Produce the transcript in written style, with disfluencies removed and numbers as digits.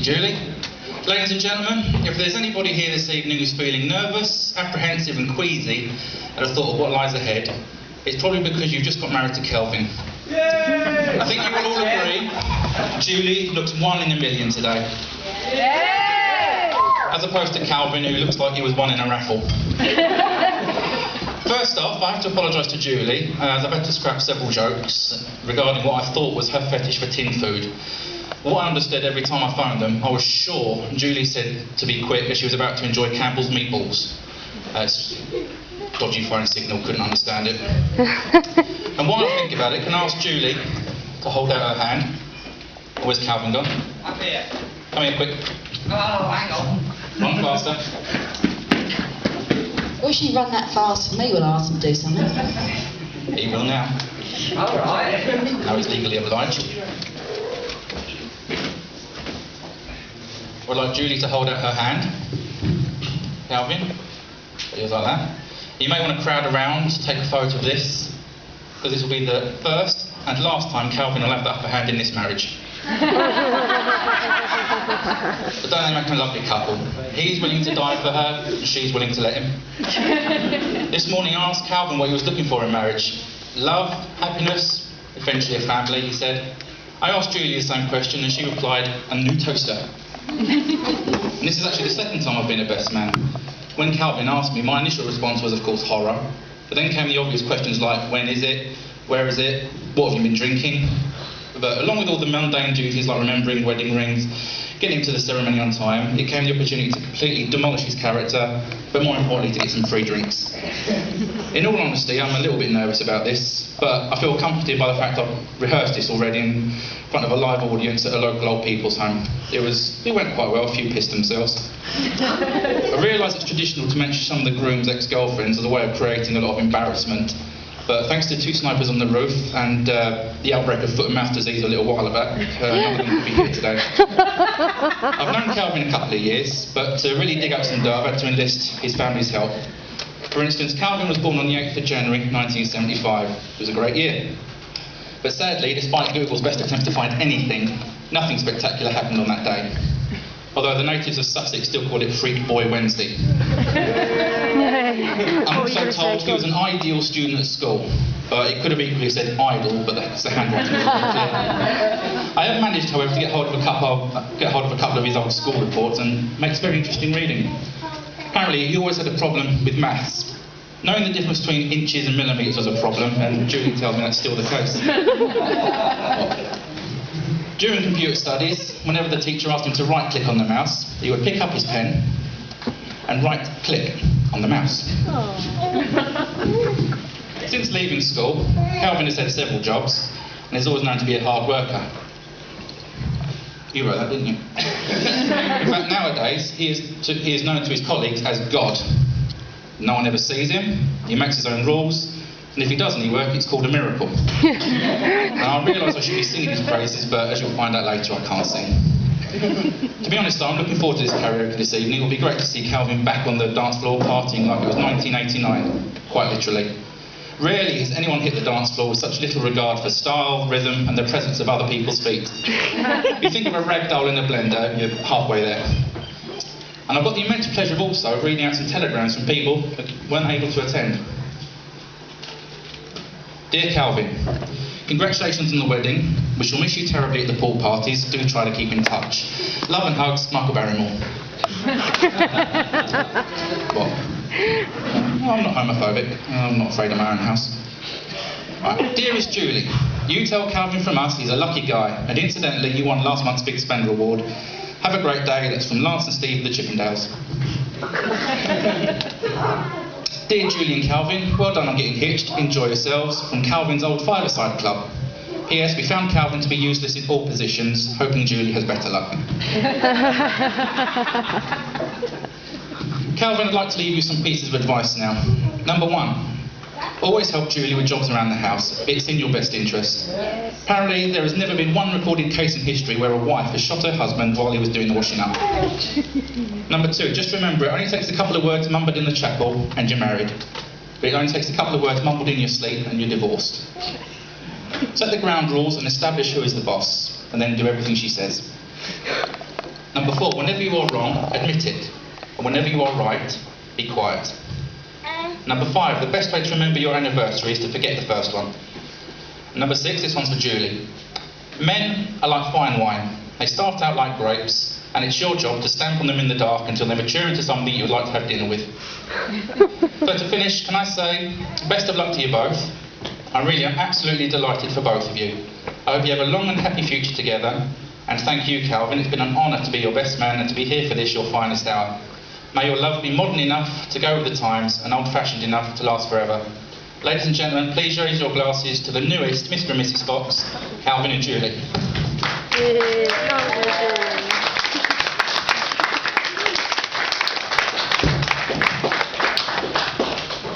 you, Julie. Ladies and gentlemen, if there's anybody here this evening who's feeling nervous, apprehensive and queasy at the thought of what lies ahead, it's probably because you've just got married to Kelvin. Yay! I think you will all agree, Julie looks 1 in a million today. Yay! As opposed to Calvin, who looks like he was won in a raffle. First off, I have to apologise to Julie, as I've had to scrap several jokes regarding what I thought was her fetish for tin food. What I understood every time I phoned them, I was sure Julie said to be quick as she was about to enjoy Campbell's meatballs. Dodgy phone signal, couldn't understand it. And while I think about it, can I ask Julie to hold out her hand? Where's Calvin gone? Up here. Come here, quick. Oh, hang on. Run faster. I wish he'd run that fast for me when I asked him to do something. He will now. All right. Now he's legally obliged. I'd like Julie to hold out her hand. Calvin, just like that. You may want to crowd around to take a photo of this, because this will be the first and last time Calvin will have the upper hand in this marriage. But don't they make a lovely couple? He's willing to die for her, and she's willing to let him. This morning I asked Calvin what he was looking for in marriage. Love, happiness, eventually a family, he said. I asked Julie the same question and she replied, a new toaster. And this is actually the second time I've been a best man. When Calvin asked me, my initial response was of course horror, but then came the obvious questions like when is it, where is it, what have you been drinking? But along with all the mundane duties like remembering wedding rings, getting to the ceremony on time, it came the opportunity to completely demolish his character, but more importantly to get some free drinks. In all honesty, I'm a little bit nervous about this, but I feel comforted by the fact I've rehearsed this already in front of a live audience at a local old people's home. It went quite well, a few pissed themselves. I realise it's traditional to mention some of the groom's ex-girlfriends as a way of creating a lot of embarrassment, but thanks to 2 snipers on the roof and the outbreak of foot and mouth disease a little while back, none of them could be here today. I've known Calvin a couple of years, but to really dig up some dirt, I've had to enlist his family's help. For instance, Calvin was born on the 8th of January 1975. It was a great year. But sadly, despite Google's best attempts to find anything, nothing spectacular happened on that day. Although the natives of Sussex still call it Freak Boy Wednesday. I'm also told he was an ideal student at school. It could have equally said idle, but that's the handwriting. I have managed, however, to get hold of a couple of his old school reports, and makes very interesting reading. Apparently, he always had a problem with maths. Knowing the difference between inches and millimetres was a problem, and Julie tells me that's still the case. During computer studies, whenever the teacher asked him to right-click on the mouse, he would pick up his pen and right-click on the mouse. Since leaving school, Calvin has had several jobs, and is always known to be a hard worker. You wrote that, didn't you? In fact, nowadays, he is known to his colleagues as God. No one ever sees him, he makes his own rules, and if he does any work, it's called a miracle. Now, I realise I should be singing his praises, but as you'll find out later, I can't sing. To be honest, I'm looking forward to this karaoke this evening. It will be great to see Calvin back on the dance floor partying like it was 1989, quite literally. Rarely has anyone hit the dance floor with such little regard for style, rhythm, and the presence of other people's feet. You think of a rag doll in a blender, you're halfway there. And I've got the immense pleasure of also reading out some telegrams from people who weren't able to attend. Dear Calvin, congratulations on the wedding. We shall miss you terribly at the pool parties. Do try to keep in touch. Love and hugs, Michael Barrymore. What? No, I'm not homophobic. I'm not afraid of my own house. Right. Dearest Julie, you tell Calvin from us he's a lucky guy, and incidentally you won last month's Big Spender Award. Have a great day. That's from Lance and Steve, the Chippendales. Dear Julie and Calvin, well done on getting hitched. Enjoy yourselves. From Calvin's old five-a-side club. P.S. We found Calvin to be useless in all positions, hoping Julie has better luck. Calvin, I'd like to leave you some pieces of advice now. Number 1, always help Julie with jobs around the house. It's in your best interest. Apparently, there has never been one recorded case in history where a wife has shot her husband while he was doing the washing up. Number 2, just remember, it only takes a couple of words mumbled in the chapel and you're married. But it only takes a couple of words mumbled in your sleep and you're divorced. Set the ground rules and establish who is the boss, and then do everything she says. Number 4, whenever you are wrong, admit it. And whenever you are right, be quiet. Number 5, the best way to remember your anniversary is to forget the first one. Number 6, this one's for Julie. Men are like fine wine. They start out like grapes, and it's your job to stamp on them in the dark until they mature into something you would like to have dinner with. So to finish, can I say, best of luck to you both. I really am absolutely delighted for both of you. I hope you have a long and happy future together, and thank you, Calvin. It's been an honour to be your best man and to be here for this, your finest hour. May your love be modern enough to go with the times and old-fashioned enough to last forever. Ladies and gentlemen, please raise your glasses to the newest Mr. and Mrs. Fox, Calvin and Julie. Yeah,